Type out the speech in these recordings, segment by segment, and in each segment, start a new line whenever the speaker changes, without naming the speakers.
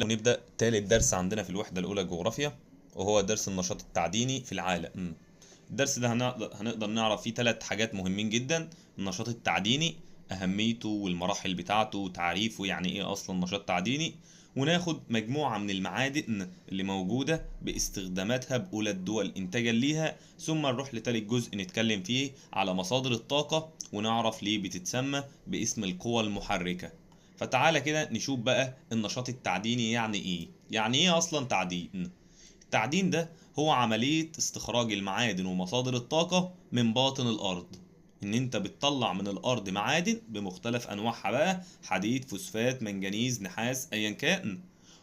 ونبدأ تالت درس عندنا في الوحدة الأولى جغرافيا، وهو درس النشاط التعديني في العالم. الدرس ده هنقدر نعرف فيه ثلاث حاجات مهمين جدا: النشاط التعديني، أهميته والمراحل بتاعته وتعريفه، يعني إيه أصلا نشاط تعديني، وناخد مجموعة من المعادن اللي موجودة باستخداماتها بأولى الدول إنتاجا ليها، ثم نروح لتالت جزء نتكلم فيه على مصادر الطاقة ونعرف ليه بتتسمى باسم القوى المحركة. فتعالى كده نشوف بقى النشاط التعديني يعني ايه. يعني ايه اصلا تعدين؟ التعدين ده هو عملية استخراج المعادن ومصادر الطاقة من باطن الارض. ان انت بتطلع من الارض معادن بمختلف انواعها بقى: حديد، فوسفات، منجنيز، نحاس، ايا كان.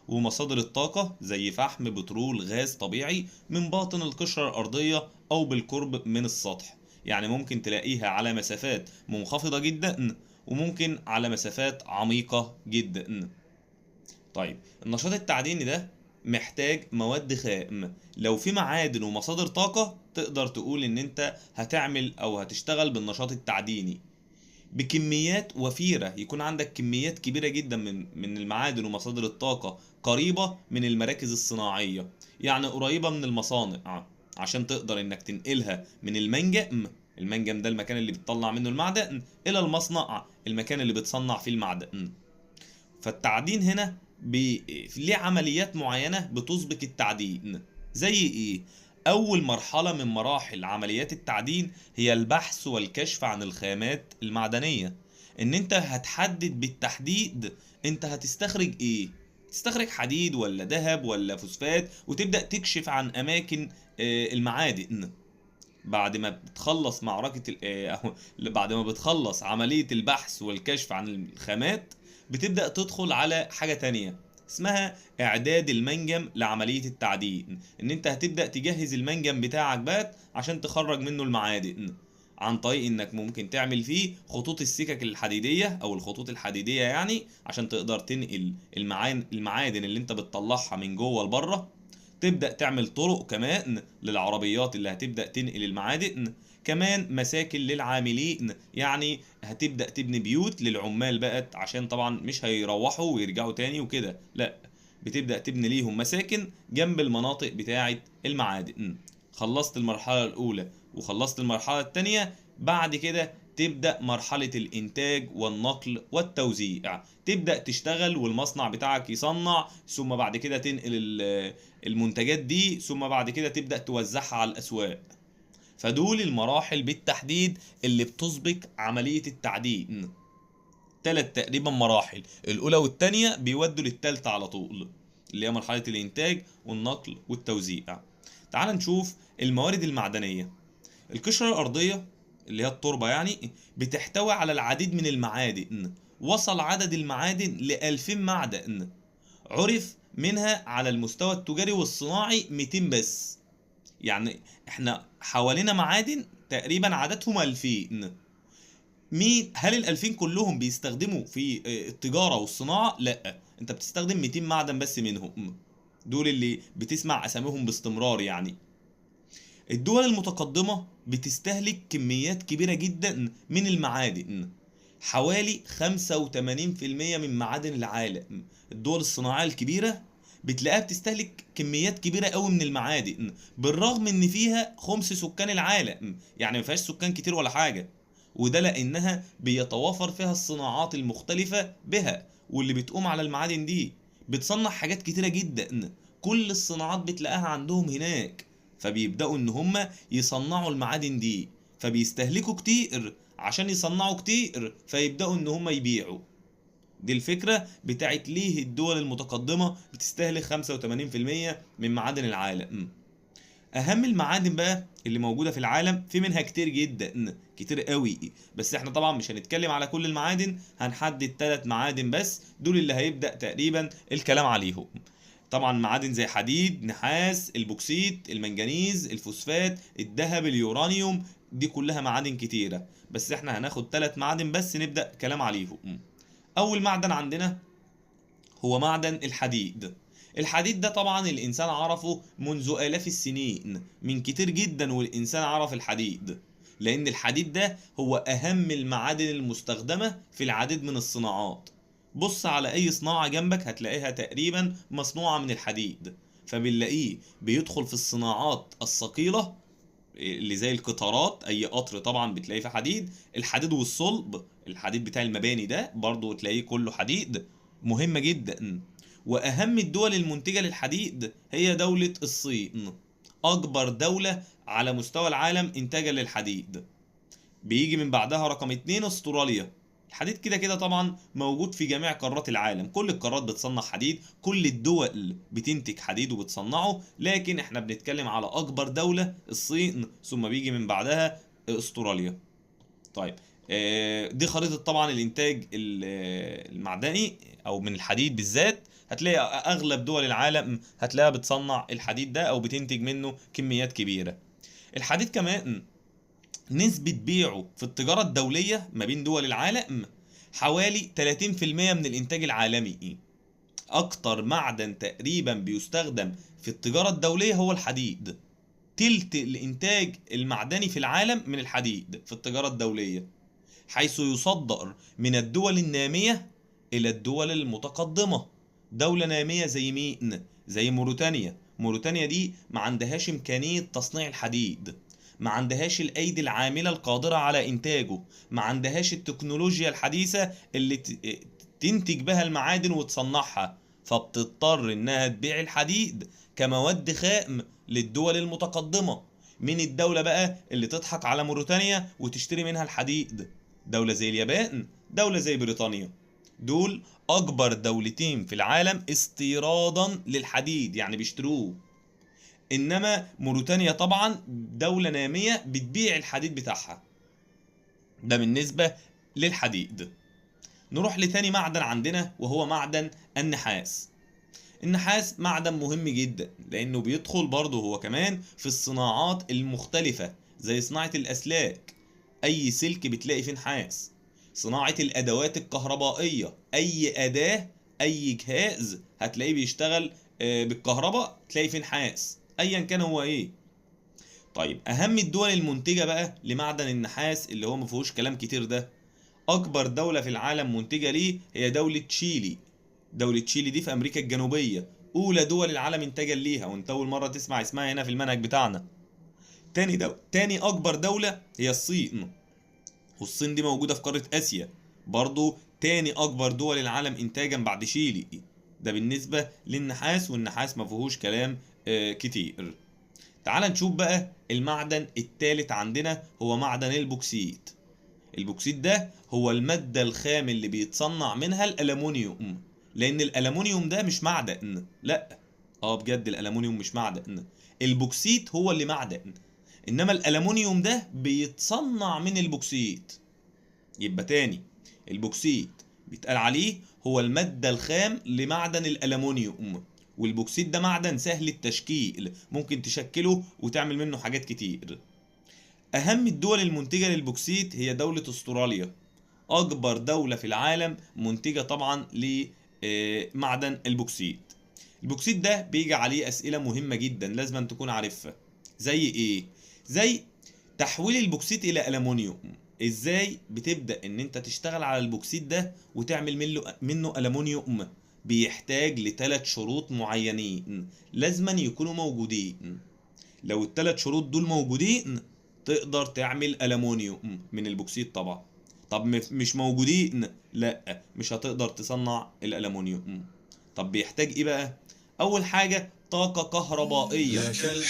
ومصادر الطاقة زي فحم، بترول، غاز طبيعي من باطن القشرة الأرضية أو بالقرب من السطح. يعني ممكن تلاقيها على مسافات منخفضة جدا، وممكن على مسافات عميقة جدا. طيب، النشاط التعديني ده محتاج مواد خام. لو في معادن ومصادر طاقة تقدر تقول ان انت هتعمل او هتشتغل بالنشاط التعديني بكميات وفيرة. يكون عندك كميات كبيرة جدا من المعادن ومصادر الطاقة قريبة من المراكز الصناعية، يعني قريبة من المصانع، عشان تقدر انك تنقلها من المنجم ده المكان اللي بتطلع منه المعدن، الى المصنع المكان اللي بتصنع فيه المعدن. فالتعدين هنا ليه عمليات معينة بتسبق التعدين. زي ايه؟ اول مرحلة من مراحل عمليات التعدين هي البحث والكشف عن الخامات المعدنية. ان انت هتحدد بالتحديد انت هتستخرج ايه. تستخرج حديد ولا ذهب ولا فوسفات، وتبدأ تكشف عن اماكن المعادن. بعد ما بتخلص معركة أو بعد ما بتخلص عملية البحث والكشف عن الخامات، بتبدأ تدخل على حاجة تانية اسمها إعداد المنجم لعملية التعدين. إن أنت هتبدأ تجهز المنجم بتاعك بقى عشان تخرج منه المعادن، عن طريق إنك ممكن تعمل فيه خطوط السكك الحديدية أو الخطوط الحديدية، يعني عشان تقدر تنقل المعادن اللي أنت بتطلعها من جوه لبره. تبدأ تعمل طرق كمان للعربيات اللي هتبدأ تنقل المعادن، كمان مساكن للعاملين، يعني هتبدأ تبني بيوت للعمال بقى، عشان طبعا مش هيروحوا ويرجعوا تاني وكده، لا، بتبدأ تبني ليهم مساكن جنب المناطق بتاعة المعادن. خلصت المرحلة الأولى وخلصت المرحلة التانية، بعد كده تبدأ مرحلة الإنتاج والنقل والتوزيع. تبدأ تشتغل والمصنع بتاعك يصنع، ثم بعد كده تنقل المنتجات دي، ثم بعد كده تبدأ توزعها على الأسواق. فدول المراحل بالتحديد اللي بتسبق عملية التعدين. تلات تقريبا مراحل، الأولى والتانية بيودوا للتالتة على طول، اللي هي مرحلة الإنتاج والنقل والتوزيع. تعال نشوف الموارد المعدنية. القشرة الأرضية اللي هي التربة يعني بتحتوي على العديد من المعادن. وصل عدد المعادن ل2000 معدن، عرف منها على المستوى التجاري والصناعي 200 بس. يعني احنا حوالينا معادن تقريبا عددهم 2000. هل ال2000 كلهم بيستخدموا في التجارة والصناعة؟ لا، انت بتستخدم 200 معدن بس منهم، دول اللي بتسمع اساميهم باستمرار يعني. الدول المتقدمة بتستهلك كميات كبيرة جدا من المعادن، حوالي 85% من معادن العالم. الدول الصناعية الكبيرة بتلاقيها بتستهلك كميات كبيرة قوي من المعادن، بالرغم ان فيها خمس سكان العالم، يعني ما فيهاش سكان كتير ولا حاجة. وده لانها بيتوافر فيها الصناعات المختلفة بها، واللي بتقوم على المعادن دي بتصنع حاجات كتيرة جدا. كل الصناعات بتلاقيها عندهم هناك، فبيبدأوا ان هم يصنعوا المعادن دي، فبيستهلكوا كتير عشان يصنعوا كتير، فيبدأوا ان هم يبيعوا. دي الفكرة بتاعت ليه الدول المتقدمة بتستهلك 85% من معادن العالم. اهم المعادن بقى اللي موجودة في العالم، في منها كتير جدا، كتير قوي، بس احنا طبعا مش هنتكلم على كل المعادن، هنحدد 3 معادن بس، دول اللي هيبدأ تقريبا الكلام عليهم. طبعا معادن زي حديد، نحاس، البوكسيت، المنجنيز، الفوسفات، الذهب، اليورانيوم. دي كلها معادن كتيرة، بس احنا هناخد 3 معادن بس نبدأ كلام عليهم. اول معدن عندنا هو معدن الحديد. الحديد ده طبعا الانسان عرفه منذ آلاف السنين، من كتير جدا والانسان عرف الحديد، لان الحديد ده هو اهم المعادن المستخدمة في العديد من الصناعات. بص على اي صناعة جنبك هتلاقيها تقريبا مصنوعة من الحديد، فبنلاقيه بيدخل في الصناعات الثقيلة اللي زي القطارات. اي قطر طبعا بتلاقيه في حديد. الحديد والصلب، الحديد بتاع المباني ده برضو تلاقيه كله حديد، مهمة جدا. واهم الدول المنتجة للحديد هي دولة الصين، اكبر دولة على مستوى العالم انتاجا للحديد. بيجي من بعدها رقم 2 استراليا. الحديد كده كده طبعا موجود في جميع قارات العالم، كل القارات بتصنع حديد، كل الدول بتنتج حديد وبتصنعه، لكن احنا بنتكلم على اكبر دولة الصين، ثم بيجي من بعدها استراليا. طيب، دي خريطة طبعا الانتاج المعدني او من الحديد بالذات. هتلاقي اغلب دول العالم هتلاقيها بتصنع الحديد ده او بتنتج منه كميات كبيرة. الحديد كمان نسبة بيعه في التجارة الدولية ما بين دول العالم حوالي 30% من الإنتاج العالمي. أكتر معدن تقريبا بيستخدم في التجارة الدولية هو الحديد. تلت الإنتاج المعدني في العالم من الحديد في التجارة الدولية، حيث يصدر من الدول النامية إلى الدول المتقدمة. دولة نامية زي مين؟ زي موريتانيا. موريتانيا دي ما عندهاش إمكانية تصنيع الحديد، ما عندهاش الأيدي العاملة القادرة على إنتاجه، ما عندهاش التكنولوجيا الحديثة اللي تنتج بها المعادن وتصنعها، فبتضطر إنها تبيع الحديد كمواد خام للدول المتقدمة. من الدولة بقى اللي تضحك على موريتانيا وتشتري منها الحديد؟ دولة زي اليابان، دولة زي بريطانيا. دول أكبر دولتين في العالم استيرادا للحديد، يعني بيشتروه. إنما موريتانيا طبعا دولة نامية بتبيع الحديد بتاعها. ده بالنسبة للحديد. نروح لتاني معدن عندنا وهو معدن النحاس. النحاس معدن مهم جدا لأنه بيدخل برضه هو كمان في الصناعات المختلفة زي صناعة الأسلاك. أي سلك بتلاقي فيه نحاس. صناعة الأدوات الكهربائية، أي أداة، أي جهاز هتلاقيه بيشتغل بالكهرباء تلاقي فيه نحاس أيا كان هو إيه. طيب، أهم الدول المنتجة بقى لمعدن النحاس اللي هو مفيهوش كلام كتير ده، أكبر دولة في العالم منتجة ليه هي دولة تشيلي. دولة تشيلي دي في أمريكا الجنوبية، أولى دول العالم إنتاجا ليها، وأنت أول مرة تسمع اسمها هنا في المنهج بتاعنا. تاني أكبر دولة هي الصين، والصين دي موجودة في قارة آسيا. برضو تاني أكبر دول العالم إنتاجا بعد شيلي. ده بالنسبة للنحاس، والنحاس ما فيهوش كلام كتير. تعال نشوف بقى المعدن التالت عندنا هو معدن البوكسيت. البوكسيت ده هو المادة الخام اللي بيتصنع منها الألمونيوم، لأن الألمونيوم ده مش معدن، لأ. بجد الألمونيوم مش معدن، البوكسيت هو اللي معدن، إنما الألمونيوم ده بيتصنع من البوكسيت. يبقى تاني، البوكسيت بيتقال عليه هو المادة الخام لمعدن الألمونيوم، والبوكسيت ده معدن سهل التشكيل، ممكن تشكله وتعمل منه حاجات كتير. أهم الدول المنتجة للبوكسيت هي دولة أستراليا، أكبر دولة في العالم منتجة طبعا لمعدن البوكسيت. البوكسيت ده بيجي عليه أسئلة مهمة جدا لازم أن تكون عارفها. زي إيه؟ زي تحويل البوكسيت إلى ألمونيوم. إزاي بتبدأ إن أنت تشتغل على البوكسيت ده وتعمل منه ألمونيوم؟ بيحتاج لثلاث شروط معينين لازم يكونوا موجودين. لو الثلاث شروط دول موجودين تقدر تعمل ألمونيوم من البوكسيت طبعا. طب مش موجودين، لا مش هتقدر تصنع الألمونيوم. طب بيحتاج ايه بقى؟ اول حاجة طاقة كهربائية،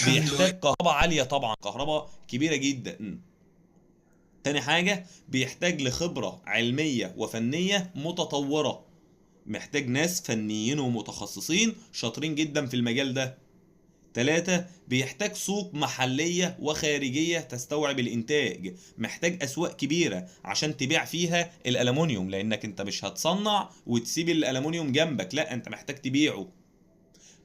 بيحتاج كهرباء عالية طبعا، كهرباء كبيرة جدا. تاني حاجة بيحتاج لخبرة علمية وفنية متطورة، محتاج ناس فنيين ومتخصصين شاطرين جدا في المجال ده. تلاتة بيحتاج سوق محلية وخارجية تستوعب الإنتاج، محتاج أسواق كبيرة عشان تبيع فيها الألمونيوم، لأنك أنت مش هتصنع وتسيب الألمونيوم جنبك، لا أنت محتاج تبيعه.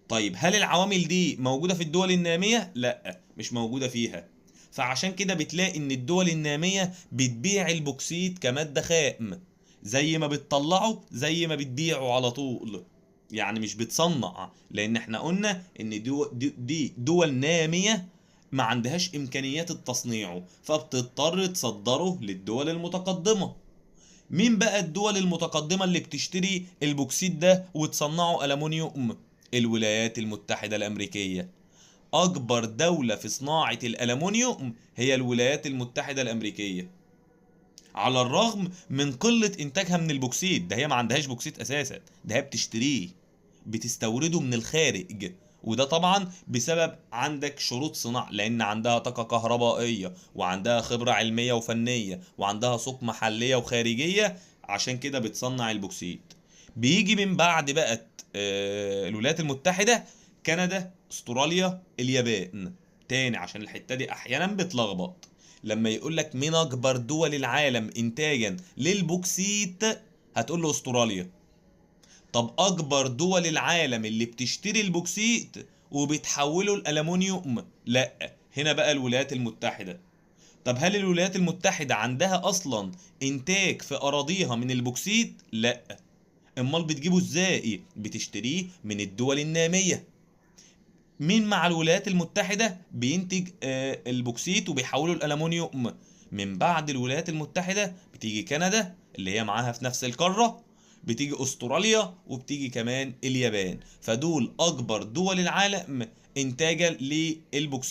طيب، هل العوامل دي موجودة في الدول النامية؟ لا مش موجودة فيها. فعشان كده بتلاقي إن الدول النامية بتبيع البوكسيت كمادة خام، زي ما بتطلعه زي ما بتبيعه على طول، يعني مش بتصنع، لان احنا قلنا ان دي دول نامية ما عندهاش امكانيات التصنيع، فبتضطر تصدره للدول المتقدمة. مين بقى الدول المتقدمة اللي بتشتري البوكسيت ده وتصنعه ألمونيوم؟ الولايات المتحدة الأمريكية. أكبر دولة في صناعة الألمونيوم هي الولايات المتحدة الأمريكية، على الرغم من قلة إنتاجها من البوكسيت. ده هي ما عندهاش بوكسيت أساسا، ده هي بتشتريه، بتستورده من الخارج. وده طبعا بسبب عندك شروط صناعة، لأن عندها طاقة كهربائية وعندها خبرة علمية وفنية وعندها سوق محلية وخارجية، عشان كده بتصنع البوكسيت. بيجي من بعد بقى الولايات المتحدة، كندا، استراليا، اليابان. تاني عشان الحتة دي احيانا بتلخبط، لما يقول لك مين اكبر دول العالم انتاجا للبوكسيت هتقول له استراليا. طب اكبر دول العالم اللي بتشتري البوكسيت وبتحوله الالومنيوم؟ لا، هنا بقى الولايات المتحدة. طب هل الولايات المتحدة عندها اصلا انتاج في اراضيها من البوكسيت؟ لا. امال بتجيبه ازاي؟ بتشتريه من الدول النامية. مين مع الولايات المتحدة بينتج البوكسيت وبيحوله الألمونيوم؟ من بعد الولايات المتحدة بتيجي كندا اللي هي معاها في نفس القارة، بتيجي أستراليا، وبتيجي كمان اليابان. فدول أكبر دول العالم إنتاجا للبوكسيت.